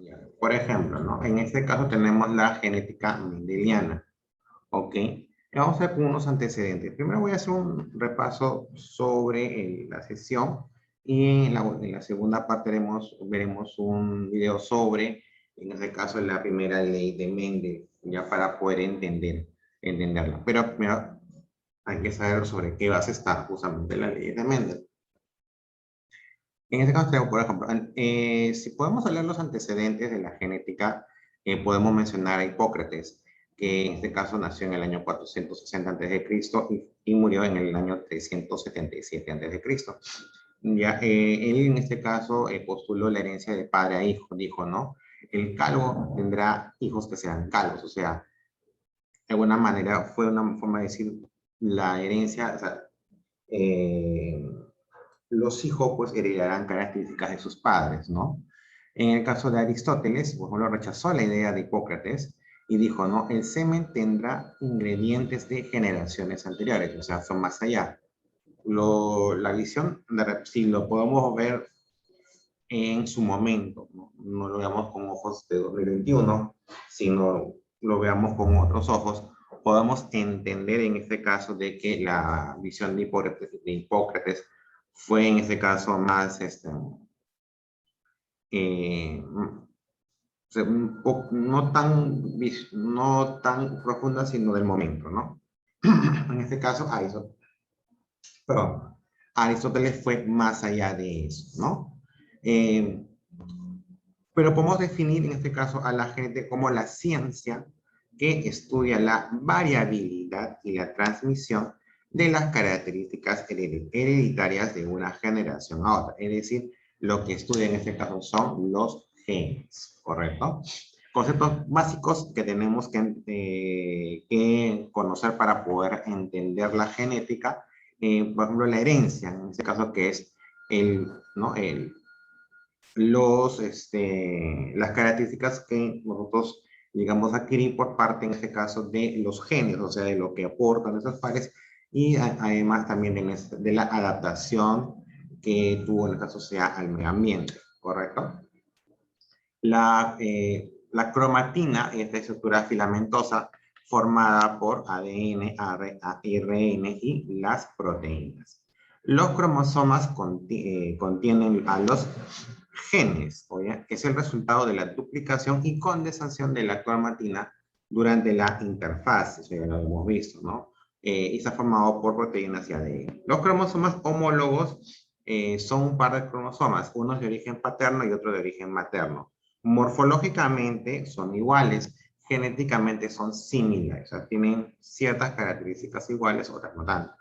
Ya. Por ejemplo, ¿no? En este caso tenemos la genética mendeliana. Ok. Vamos a ver con unos antecedentes. Primero voy a hacer un repaso sobre la sesión y en la segunda parte veremos un video sobre, en este caso, la primera ley de Mendel, ya para poder entenderla. Pero primero hay que saber sobre qué base está justamente la ley de Mendel. En este caso, por ejemplo, si podemos hablar los antecedentes de la genética, podemos mencionar a Hipócrates, que en este caso nació en el año 460 a.C. y murió en el año 377 a.C. Ya, él en este caso postuló la herencia de padre a hijo, dijo, ¿no? El calvo tendrá hijos que sean calvos, o sea, de alguna manera fue una forma de decir la herencia, o sea, eh, los hijos pues heredarán características de sus padres, ¿no? En el caso de Aristóteles, por ejemplo, rechazó la idea de Hipócrates y dijo, ¿no? El semen tendrá ingredientes de generaciones anteriores, o sea, son más allá. La visión, si lo podemos ver en su momento, ¿no? No lo veamos con ojos de 2021, sino lo veamos con otros ojos, podemos entender en este caso de que la visión de Hipócrates fue en este caso más, o sea, no tan profunda, sino del momento, ¿no? En este caso, Aristóteles fue más allá de eso, ¿no? Eh, pero podemos definir en este caso a la gente como la ciencia que estudia la variabilidad y la transmisión de las características hereditarias de una generación a otra. Es decir, lo que estudia en este caso son los genes, ¿correcto? Conceptos básicos que tenemos que conocer para poder entender la genética. Por ejemplo, la herencia, en este caso que es ¿no? Las características que nosotros, digamos, adquirir por parte, en este caso, de los genes, o sea, de lo que aportan esos pares, y además también de la adaptación que tuvo en esta sociedad al medio ambiente, ¿correcto? La cromatina es la estructura filamentosa formada por ADN, ARN y las proteínas. Los cromosomas contienen a los genes, ¿oye? Que es el resultado de la duplicación y condensación de la cromatina durante la interfaz, eso ya lo hemos visto, ¿no? Y está formado por proteínas y ADN. Los cromosomas homólogos son un par de cromosomas, uno de origen paterno y otro de origen materno. Morfológicamente son iguales, genéticamente son similares, o sea, tienen ciertas características iguales, otras no tanto.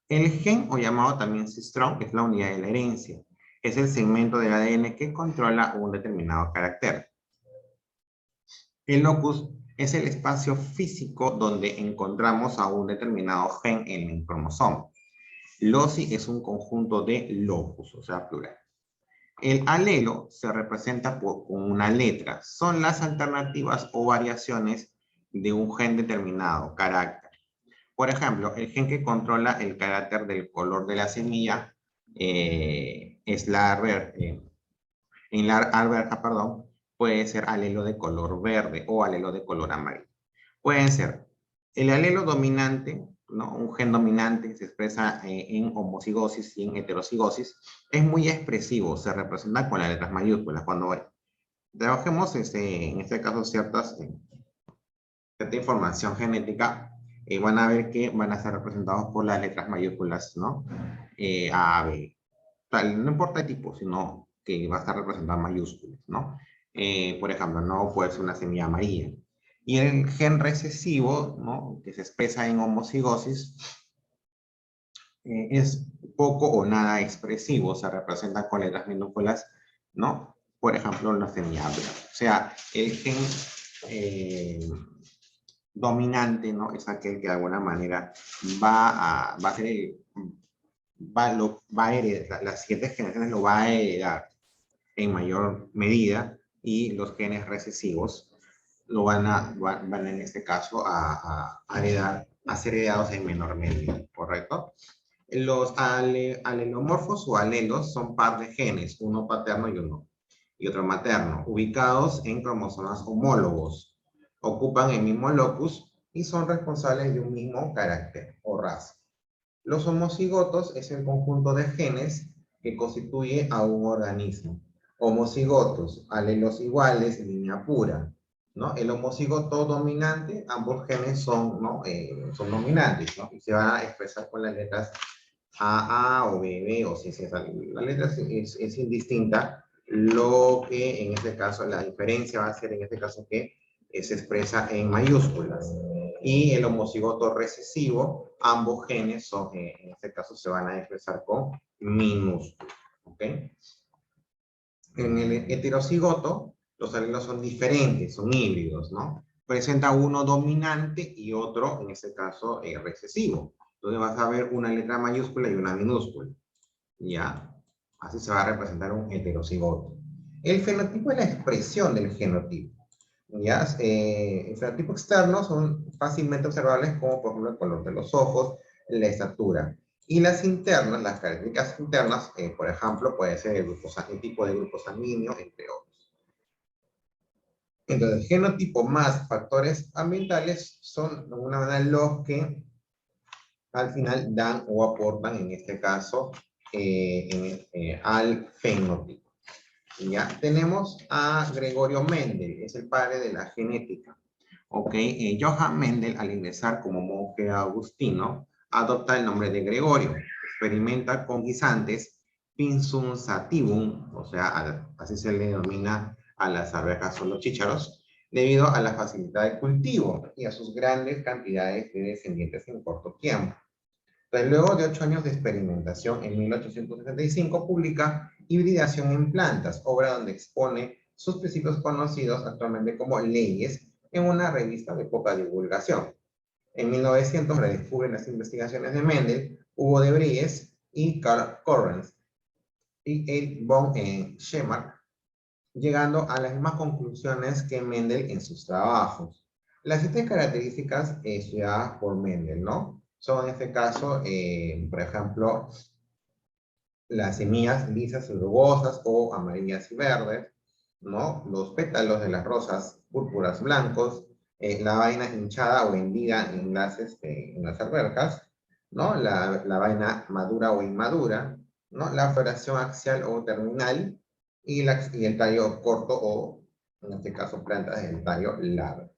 El gen, o llamado también cistrón, es la unidad de la herencia. Es el segmento del ADN que controla un determinado carácter. El locus es el espacio físico donde encontramos a un determinado gen en el cromosoma. Loci es un conjunto de locus, o sea, plural. El alelo se representa con una letra. Son las alternativas o variaciones de un gen determinado, carácter. Por ejemplo, el gen que controla el carácter del color de la semilla es en la alberja, perdón, puede ser alelo de color verde o alelo de color amarillo. Pueden ser el alelo dominante, ¿no? Un gen dominante se expresa en homocigosis y en heterocigosis. Es muy expresivo, se representa con las letras mayúsculas. Cuando trabajemos en este caso cierta información genética, van a ver que van a ser representados por las letras mayúsculas, ¿no? A, B. Tal, no importa el tipo, sino que va a estar representado en mayúsculas, ¿no? Por ejemplo, no puede ser una semilla amarilla. Y el gen recesivo, ¿no? Que se expresa en homocigosis, es poco o nada expresivo, se representa con letras minúsculas, ¿no? Por ejemplo, la semilla blanca. O sea, el gen dominante, ¿no? Es aquel que de alguna manera va a ser va a heredar, las siguientes generaciones lo va a heredar en mayor medida y los genes recesivos lo van en este caso a heredar, a ser heredados en menor medida, ¿correcto? Los alelomorfos o alelos son par de genes, uno paterno y uno y otro materno, ubicados en cromosomas homólogos. Ocupan el mismo locus y son responsables de un mismo carácter o raza. Los homocigotos es el conjunto de genes que constituye a un organismo. Homocigotos, alelos iguales, línea pura. ¿No? El homocigoto dominante, ambos genes son, ¿no? Son dominantes, ¿no? Y se van a expresar con las letras A o B o C. La letra es indistinta, lo que en este caso, la diferencia va a ser en este caso que se expresa en mayúsculas. Y el homocigoto recesivo, ambos genes son, en este caso se van a expresar con minúsculas. ¿Ok? En el heterocigoto, los alelos son diferentes, son híbridos, ¿no? Presenta uno dominante y otro, en este caso, recesivo. Entonces vas a ver una letra mayúscula y una minúscula. ¿Ya? Así se va a representar un heterocigoto. El fenotipo es la expresión del genotipo. ¿Ya? El fenotipo externo son fácilmente observables como por ejemplo el color de los ojos, la estatura. Y las internas, las características internas, por ejemplo, puede ser el tipo de grupo sanguíneo, entre otros. Entonces, genotipo más factores ambientales son de alguna manera los que al final dan o aportan, en este caso, al fenotipo. Ya tenemos a Gregorio Mendel, es el padre de la genética. Ok, Johann Mendel, al ingresar como monje agustino, adopta el nombre de Gregorio. Experimenta con guisantes Pinsum sativum, o sea, así se le denomina a las arvejas o los chícharos, debido a la facilidad de cultivo y a sus grandes cantidades de descendientes en corto tiempo. Entonces, luego de 8 años de experimentación, en 1865 publica Hibridación en plantas, obra donde expone sus principios conocidos actualmente como leyes en una revista de poca divulgación. En 1900 redescubren las investigaciones de Mendel, Hugo de Vries y Karl Correns y Ed von Schemar, llegando a las mismas conclusiones que Mendel en sus trabajos. Las 7 características estudiadas por Mendel, ¿no? Son en este caso, por ejemplo, las semillas lisas y rugosas o amarillas y verdes, ¿no? Los pétalos de las rosas púrpuras blancos, la vaina hinchada o hendida en las albercas, ¿no? La vaina madura o inmadura, ¿no? La floración axial o terminal y el tallo corto o, en este caso, plantas del tallo largo.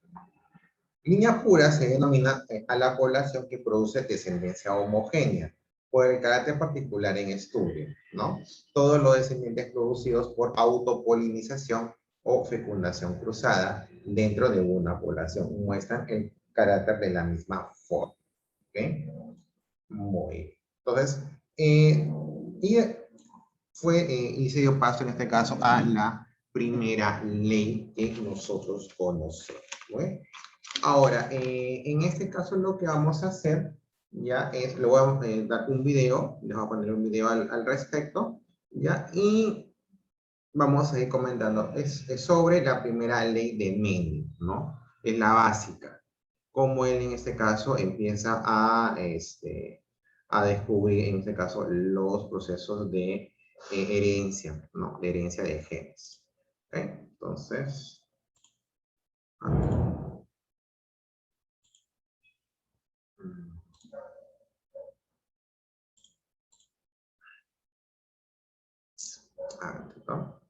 Línea pura se denomina a la población que produce descendencia homogénea por el carácter particular en estudio, ¿no? Todos los descendientes producidos por autopolinización o fecundación cruzada dentro de una población muestran el carácter de la misma forma, ¿ok? Muy bien. Entonces, y se dio paso en este caso a la primera ley que nosotros conocemos, ¿no? Ahora, en este caso lo que vamos a hacer ya es, le voy a dar un video, les voy a poner un video al respecto, ya, y vamos a ir comentando, es sobre la primera ley de Mendel, ¿no? Es la básica, cómo él en este caso empieza a descubrir, en este caso, los procesos de herencia, ¿no? De herencia de genes. ¿Ok? Entonces, ¿no?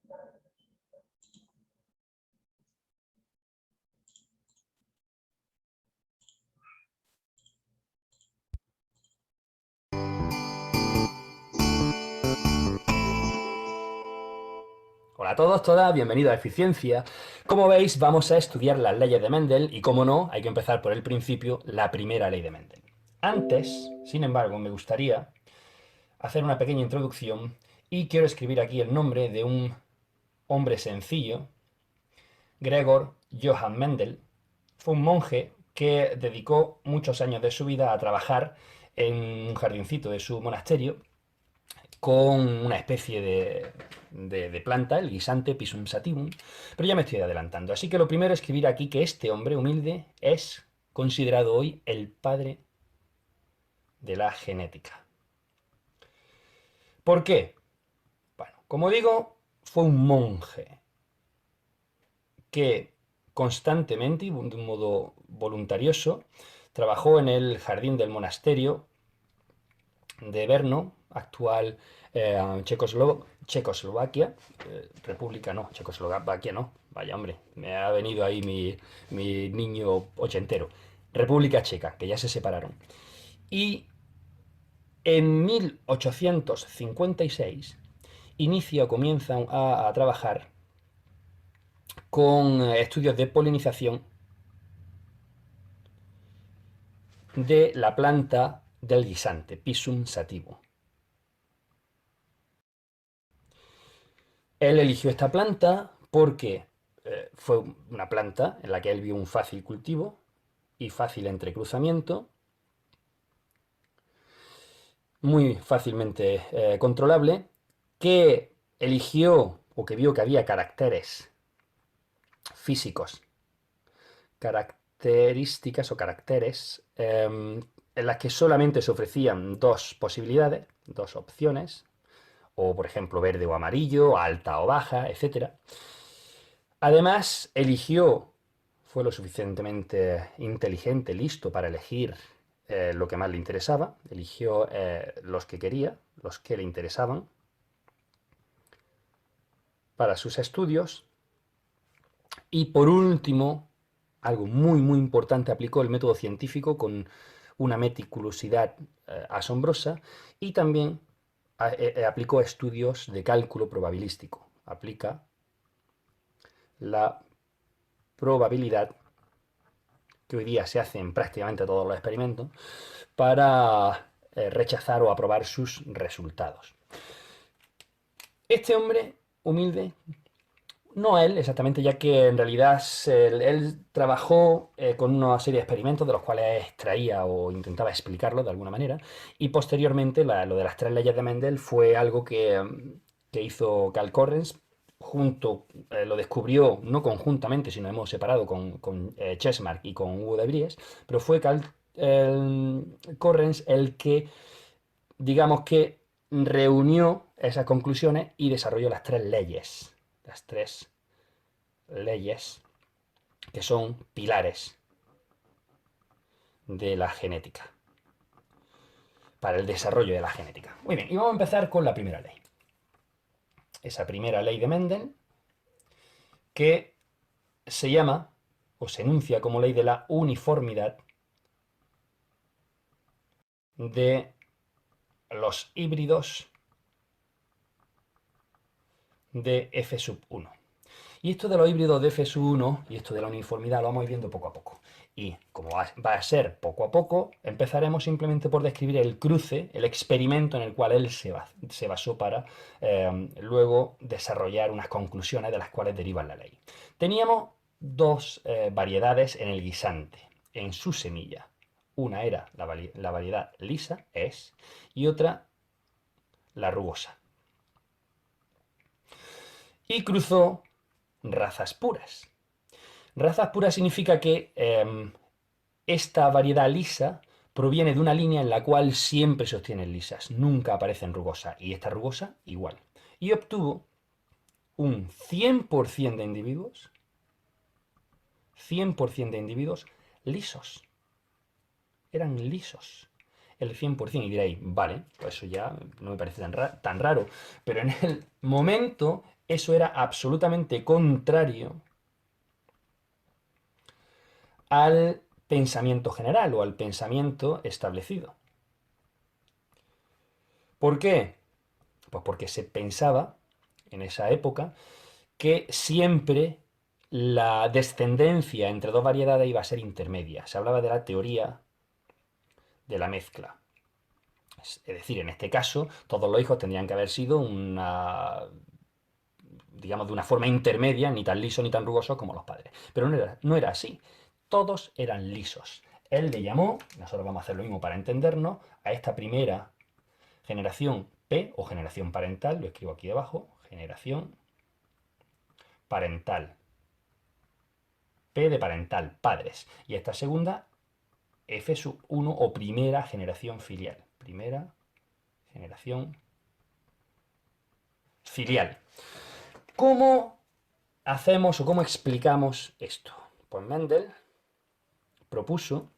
Hola a todos, todas, bienvenidos a Eficiencia. Como veis, vamos a estudiar las leyes de Mendel y, como no, hay que empezar por el principio, la primera ley de Mendel. Antes, sin embargo, me gustaría hacer una pequeña introducción y quiero escribir aquí el nombre de un hombre sencillo, Gregor Johann Mendel. Fue un monje que dedicó muchos años de su vida a trabajar en un jardincito de su monasterio con una especie de planta, el guisante Pisum sativum, pero ya me estoy adelantando. Así que lo primero es escribir aquí que este hombre humilde es considerado hoy el padre de la genética. ¿Por qué? Bueno, como digo, fue un monje. que constantemente y de un modo voluntarioso trabajó en el jardín del monasterio de Brno, actual Checoslovaquia, República no, Checoslovaquia no, vaya hombre, me ha venido ahí mi niño ochentero, República Checa, que ya se separaron. Y en 1856 inicia o comienza a trabajar con estudios de polinización de la planta del guisante, Pisum sativum. Él eligió esta planta porque fue una planta en la que él vio un fácil cultivo y fácil entrecruzamiento, muy fácilmente controlable, que eligió o que vio que había caracteres físicos, características o caracteres en las que solamente se ofrecían dos posibilidades, dos opciones, o por ejemplo verde o amarillo, alta o baja, etc. Además, fue lo suficientemente inteligente, listo para elegir lo que más le interesaba, eligió los que quería, los que le interesaban para sus estudios y por último, algo muy importante, aplicó el método científico con una meticulosidad asombrosa y también aplicó estudios de cálculo probabilístico, aplica la probabilidad que hoy día se hace en prácticamente todos los experimentos para rechazar o aprobar sus resultados. Este hombre humilde, no él exactamente, ya que en realidad él trabajó con una serie de experimentos de los cuales extraía o intentaba explicarlo de alguna manera, y posteriormente lo de las tres leyes de Mendel fue algo que hizo Karl Correns, lo descubrió no conjuntamente, sino hemos separado con Chessmark y con Hugo de Vries, pero fue Karl Correns el que, digamos que, reunió esas conclusiones y desarrolló las tres leyes que son pilares de la genética, para el desarrollo de la genética. Muy bien, y vamos a empezar con la primera ley. Esa primera ley de Mendel, que se llama, o se enuncia como ley de la uniformidad de los híbridos de F1. Y esto de los híbridos de F1 y esto de la uniformidad lo vamos a ir viendo poco a poco. Y como va a ser poco a poco, empezaremos simplemente por describir el cruce, el experimento en el cual él se basó para luego desarrollar unas conclusiones de las cuales deriva la ley. Teníamos dos variedades en el guisante, en su semilla. Una era la variedad lisa, y otra la rugosa. Y cruzó razas puras. Razas puras significa que esta variedad lisa proviene de una línea en la cual siempre se obtienen lisas, nunca aparecen rugosas, y esta rugosa igual. Y obtuvo un 100% de individuos, 100% de individuos lisos. Eran lisos. El 100%, y diréis, vale, pues eso ya no me parece tan raro, pero en el momento eso era absolutamente contrario al pensamiento general o al pensamiento establecido. ¿Por qué? Pues porque se pensaba en esa época que siempre la descendencia entre dos variedades iba a ser intermedia. Se hablaba de la teoría de la mezcla. Es decir, en este caso, todos los hijos tendrían que haber sido digamos, de una forma intermedia, ni tan liso ni tan rugoso como los padres. Pero no era así. Todos eran lisos. Él le llamó, nosotros vamos a hacer lo mismo para entendernos, a esta primera generación P o generación parental, lo escribo aquí debajo, generación parental. P de parental, padres. Y esta segunda, F1 o primera generación filial. Primera generación filial. ¿Cómo hacemos o cómo explicamos esto? Pues Mendel propuso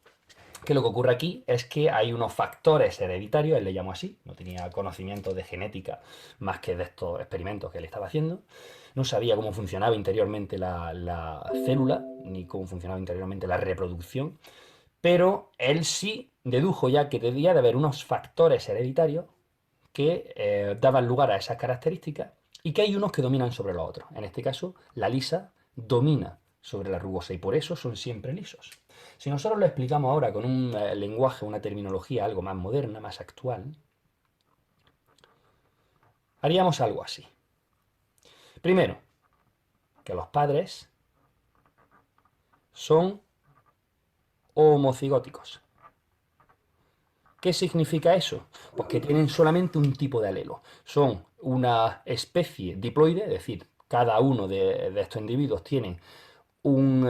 que lo que ocurre aquí es que hay unos factores hereditarios, él le llamó así, no tenía conocimiento de genética más que de estos experimentos que él estaba haciendo, no sabía cómo funcionaba interiormente la célula, ni cómo funcionaba interiormente la reproducción, pero él sí dedujo ya que debía de haber unos factores hereditarios que daban lugar a esas características y que hay unos que dominan sobre los otros. En este caso, la lisa domina sobre la rugosa y por eso son siempre lisos. Si nosotros lo explicamos ahora con un lenguaje, una terminología algo más moderna, más actual, haríamos algo así. Primero, que los padres son homocigóticos. ¿Qué significa eso? Pues que tienen solamente un tipo de alelo. Son una especie diploide, es decir, cada uno de estos individuos tiene un,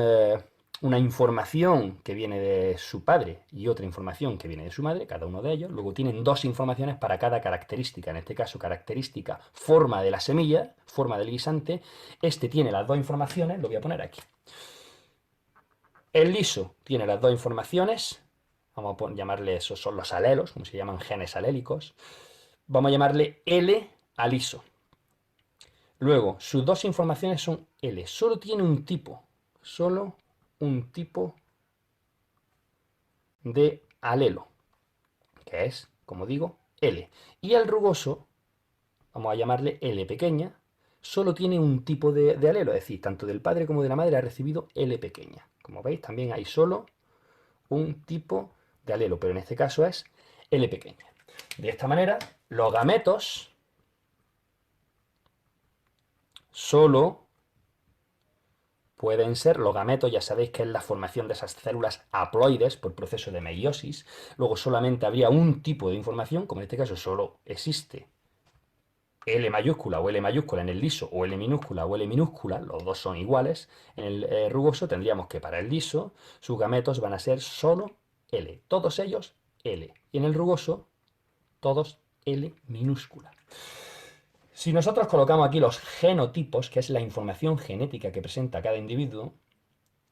una información que viene de su padre y otra información que viene de su madre, cada uno de ellos. Luego tienen dos informaciones para cada característica. En este caso, característica forma de la semilla, forma del guisante. Este tiene las dos informaciones, lo voy a poner aquí. El liso tiene las dos informaciones. Vamos a llamarle, esos son los alelos, como se llaman genes alélicos. Vamos a llamarle L al liso. Luego, sus dos informaciones son L. Solo tiene un tipo. Solo un tipo de alelo, que es, como digo, L. Y el rugoso, vamos a llamarle L pequeña, solo tiene un tipo de alelo, es decir, tanto del padre como de la madre ha recibido L pequeña. Como veis, también hay solo un tipo de alelo, pero en este caso es L pequeña. De esta manera, los gametos solo pueden ser, los gametos ya sabéis que es la formación de esas células haploides por proceso de meiosis. Luego solamente habría un tipo de información, como en este caso solo existe L mayúscula o L mayúscula en el liso, o L minúscula o L minúscula, los dos son iguales. En el rugoso tendríamos que para el liso sus gametos van a ser solo L, todos ellos L. Y en el rugoso, todos L minúscula. Si nosotros colocamos aquí los genotipos, que es la información genética que presenta cada individuo,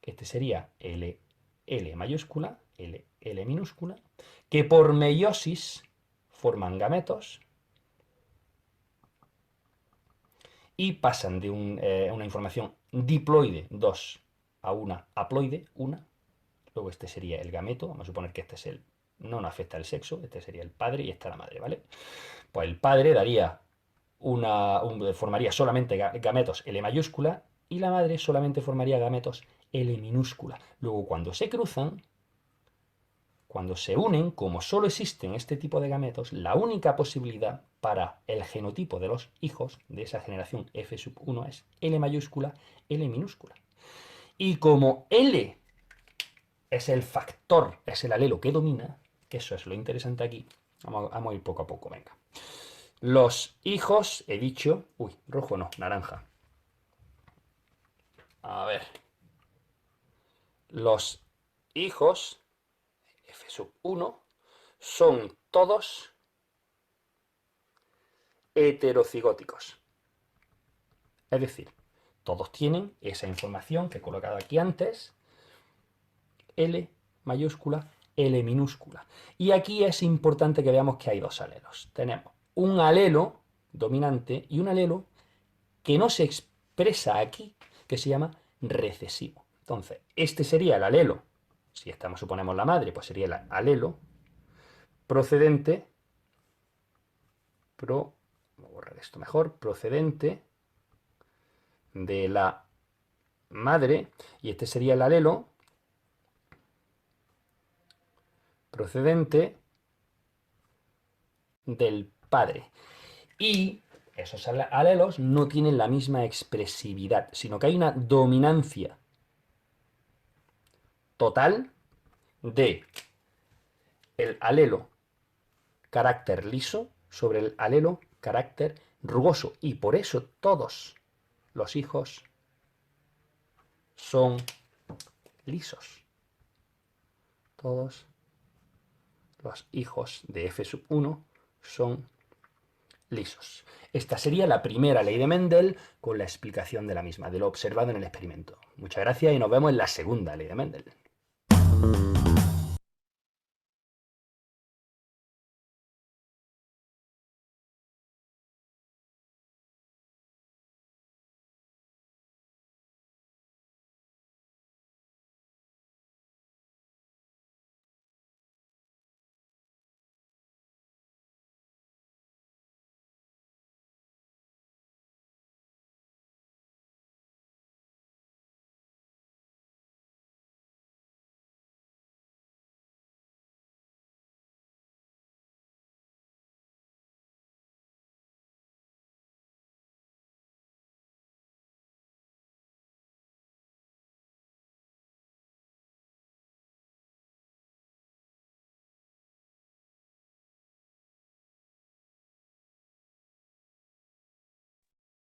este sería L, L mayúscula, L, L minúscula, que por meiosis forman gametos y pasan de una información diploide 2 a una haploide 1. Luego este sería el gameto, vamos a suponer que este es el, no nos afecta el sexo, este sería el padre y esta la madre, ¿vale? Pues el padre daría formaría solamente gametos L mayúscula y la madre solamente formaría gametos L minúscula. Luego cuando se cruzan, cuando se unen, como solo existen este tipo de gametos, la única posibilidad para el genotipo de los hijos de esa generación F1 es L mayúscula, L minúscula. Y como L es el factor, es el alelo que domina, que eso es lo interesante aquí, vamos a ir poco a poco, venga. Los hijos, he dicho, uy, rojo no, naranja. A ver. Los hijos F1 son todos heterocigóticos. Es decir, todos tienen esa información que he colocado aquí antes, L mayúscula, L minúscula. Y aquí es importante que veamos que hay dos alelos. Tenemos un alelo dominante y un alelo que no se expresa aquí, que se llama recesivo. Entonces, este sería el alelo. Si estamos, suponemos, la madre, pues sería el alelo procedente, voy a borrar esto mejor, procedente de la madre, y este sería el alelo procedente del padre. Y esos alelos no tienen la misma expresividad, sino que hay una dominancia total de el alelo carácter liso sobre el alelo carácter rugoso. Y por eso todos los hijos son lisos. Todos los hijos de F1 son lisos. Esta sería la primera ley de Mendel con la explicación de la misma, de lo observado en el experimento. Muchas gracias y nos vemos en la segunda ley de Mendel.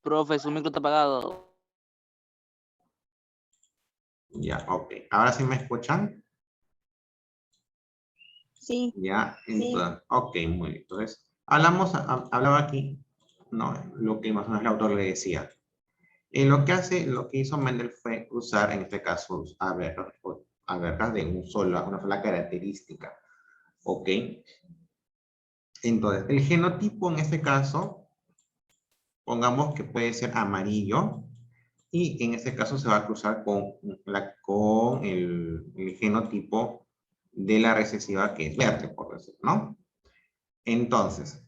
Profe, su micro está apagado. Ya, ok. ¿Ahora sí me escuchan? Sí. Ya, entonces, ok, muy bien. Entonces, hablaba aquí, ¿no? Lo que más o menos el autor le decía. Lo que hizo Mendel fue usar, en este caso, abejas de una sola característica, ¿ok? Entonces, el genotipo en este caso, pongamos que puede ser amarillo, y en este caso se va a cruzar con el genotipo de la recesiva que es verde, por decirlo, ¿no? Entonces,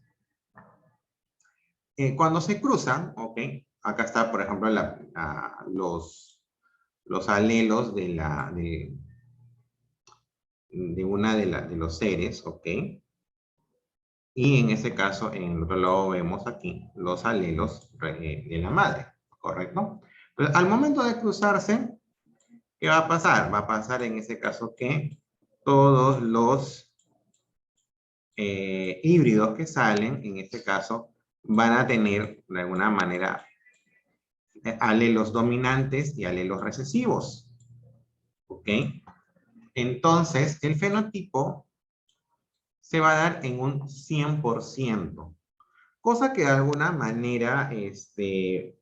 cuando se cruzan, ¿ok? Acá está, por ejemplo, los alelos de una de los seres, ¿ok? Y en este caso, en el otro lado vemos aquí los alelos de la madre, ¿correcto? Entonces, al momento de cruzarse, ¿qué va a pasar? Va a pasar en este caso que todos los híbridos que salen, en este caso, van a tener de alguna manera alelos dominantes y alelos recesivos. ¿Ok? Entonces, el fenotipo se va a dar en un 100%. Cosa que de alguna manera de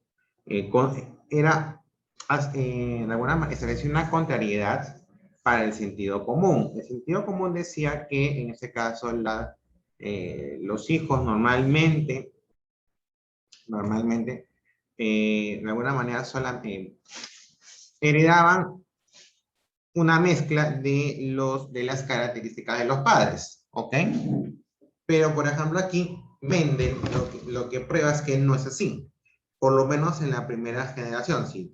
alguna manera estableció una contrariedad para el sentido común. El sentido común decía que en este caso los hijos normalmente de alguna manera heredaban una mezcla de las características de los padres, ¿ok? Pero, por ejemplo, aquí Mendel lo que prueba es que no es así, por lo menos en la primera generación. Si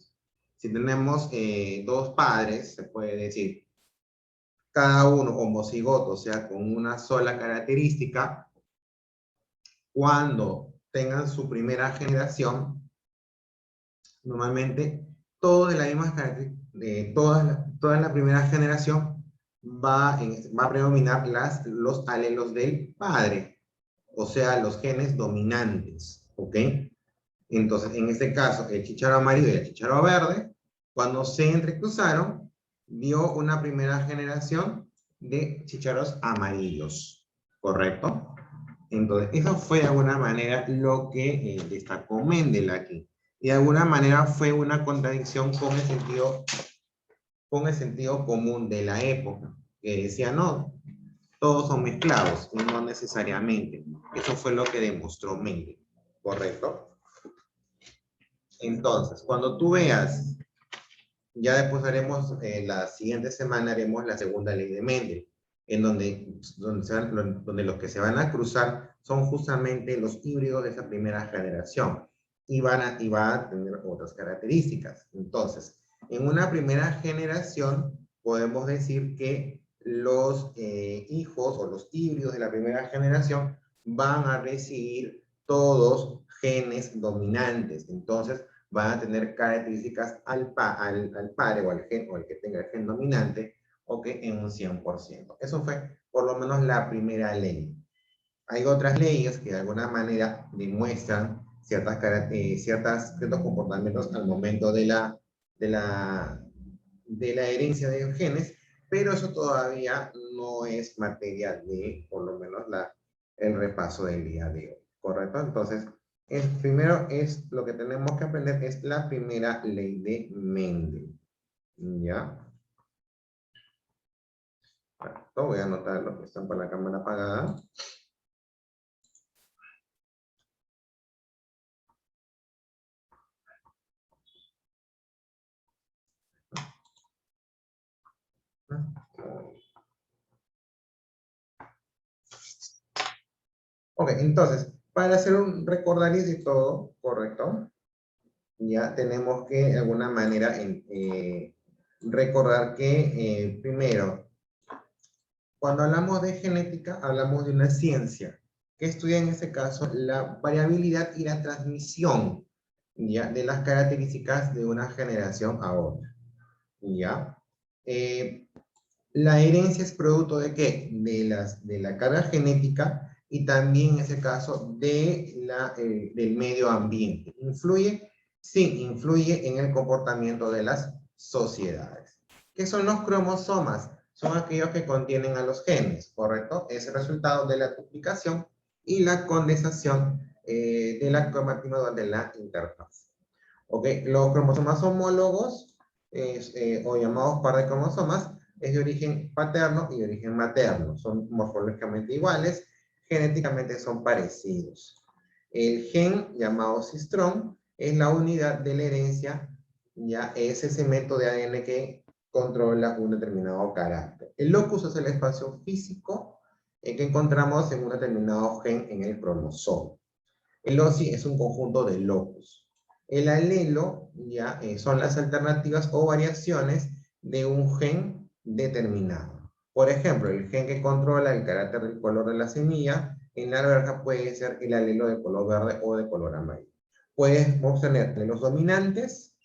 tenemos dos padres, se puede decir, cada uno homocigoto, o sea, con una sola característica, cuando tengan su primera generación, normalmente todo de la misma característica, toda la primera generación va a predominar los alelos del padre, o sea, los genes dominantes, ¿ok? Entonces, en este caso, el chícharo amarillo y el chícharo verde, cuando se entrecruzaron, dio una primera generación de chícharos amarillos, ¿correcto? Entonces, eso fue de alguna manera lo que destacó Mendel aquí. Y de alguna manera fue una contradicción con el sentido común de la época, que decía, no, todos son mezclados, y no necesariamente. Eso fue lo que demostró Mendel, ¿correcto? Entonces, cuando tú veas, ya después haremos, la siguiente semana haremos la segunda ley de Mendel, en donde los que se van a cruzar son justamente los híbridos de esa primera generación, y va a tener otras características. Entonces, en una primera generación, podemos decir que los hijos o los híbridos de la primera generación van a recibir todos genes dominantes. Entonces, van a tener características al padre o al que tenga el gen dominante, o que en un 100%. Eso fue por lo menos la primera ley. Hay otras leyes que de alguna manera demuestran ciertos comportamientos al momento de la herencia de los genes, pero eso todavía no es materia de, por lo menos, el repaso del día de hoy. ¿correcto? Entonces, primero es lo que tenemos que aprender es la primera ley de Mendel, ¿ya? Perfecto, voy a anotar los que están con la cámara apagada. Ok, entonces, para hacer un recordatorio de todo, ¿correcto? Ya tenemos que, de alguna manera, recordar que, primero, cuando hablamos de genética, hablamos de una ciencia que estudia, en este caso, la variabilidad y la transmisión, ¿ya? De las características de una generación a otra, ¿ya? La herencia es producto ¿de qué? De la carga genética y también, en ese caso, del medio ambiente. ¿Influye? Sí, influye en el comportamiento de las sociedades. ¿Qué son los cromosomas? Son aquellos que contienen a los genes, ¿correcto? Es el resultado de la duplicación y la condensación de la cromatina de la interfaz. ¿Ok? Los cromosomas homólogos, o llamados par de cromosomas, es de origen paterno y de origen materno. Son morfológicamente iguales, genéticamente son parecidos. El gen, llamado cistrón, es la unidad de la herencia, ya es ese segmento de ADN que controla un determinado carácter. El locus es el espacio físico que encontramos en un determinado gen en el cromosoma. El loci es un conjunto de locus. El alelo ya son las alternativas o variaciones de un gen determinado. Por ejemplo, el gen que controla el carácter del color de la semilla en la alberja puede ser el alelo de color verde o de color amarillo. Podemos tener alelos dominantes,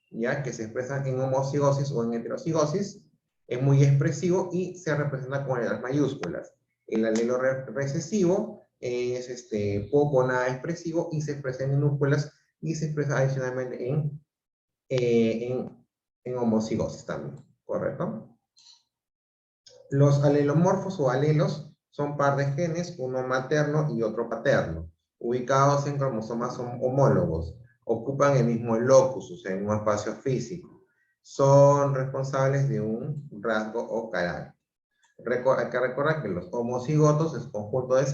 ya que se expresan en homocigosis o en heterocigosis, es muy expresivo y se representa con letras mayúsculas. El alelo recesivo es poco o nada expresivo y se expresa en minúsculas y se expresa adicionalmente en homocigosis también, ¿correcto? Los alelomorfos o alelos son par de genes, uno materno y otro paterno, ubicados en cromosomas homólogos. Ocupan el mismo locus, o sea, el mismo espacio físico. Son responsables de un rasgo o carácter. Hay que recordar que los homocigotos es un conjunto de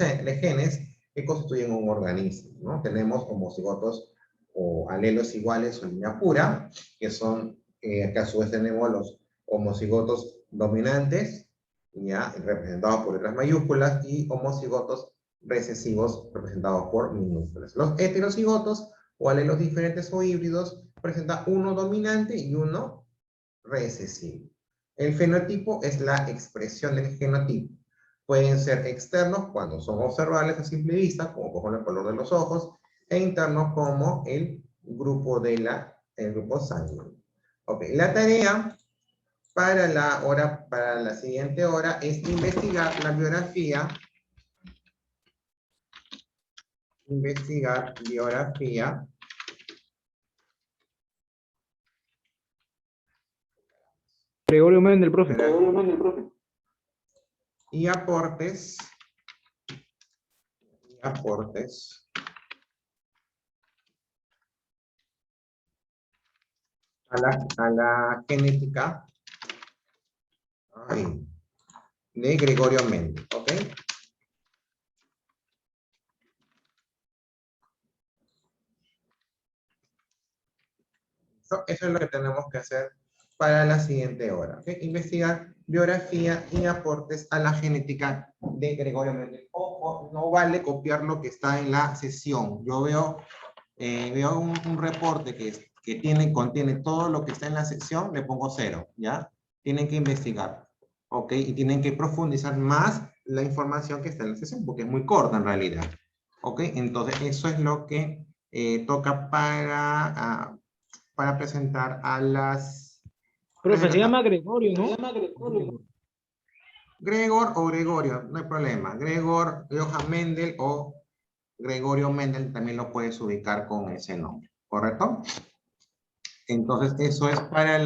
genes que constituyen un organismo, ¿no? Tenemos homocigotos o alelos iguales o línea pura, que son, que a su vez tenemos los homocigotos dominantes, ya representados por letras mayúsculas, y homocigotos recesivos representados por minúsculas. Los heterocigotos o alelos diferentes o híbridos presentan uno dominante y uno recesivo. El fenotipo es la expresión del genotipo. Pueden ser externos cuando son observables a simple vista, como por ejemplo el color de los ojos, e internos como el grupo sanguíneo. Ok, la tarea para la siguiente hora es investigar la biografía. Gregorio Mendel, profe. Y aportes a la genética de Gregorio Mendel, ¿ok? Eso es lo que tenemos que hacer para la siguiente hora, ¿ok? Investigar biografía y aportes a la genética de Gregorio Mendel. Ojo, no vale copiar lo que está en la sesión. Yo veo un reporte que contiene todo lo que está en la sección, le pongo 0, ¿ya? Tienen que investigar, ¿ok? Y tienen que profundizar más la información que está en la sesión, porque es muy corta en realidad, ¿ok? Entonces, eso es lo que toca para presentar a las... Profe, se llama Gregorio, ¿no? Gregor o Gregorio, no hay problema. Gregor, Johann Mendel o Gregorio Mendel también lo puedes ubicar con ese nombre, ¿correcto? Entonces, eso es para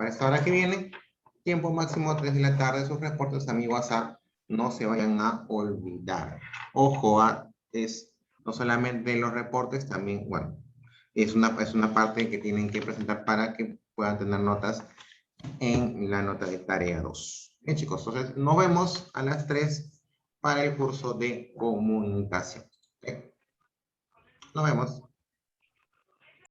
esta hora que viene. Tiempo máximo 3 de la tarde. Sus reportes a mi WhatsApp no se vayan a olvidar. Ojo, es no solamente los reportes, también, bueno, es una parte que tienen que presentar para que puedan tener notas en la nota de tarea 2. Bien, chicos, entonces nos vemos a las 3 para el curso de comunicación. ¿Ok? Nos vemos.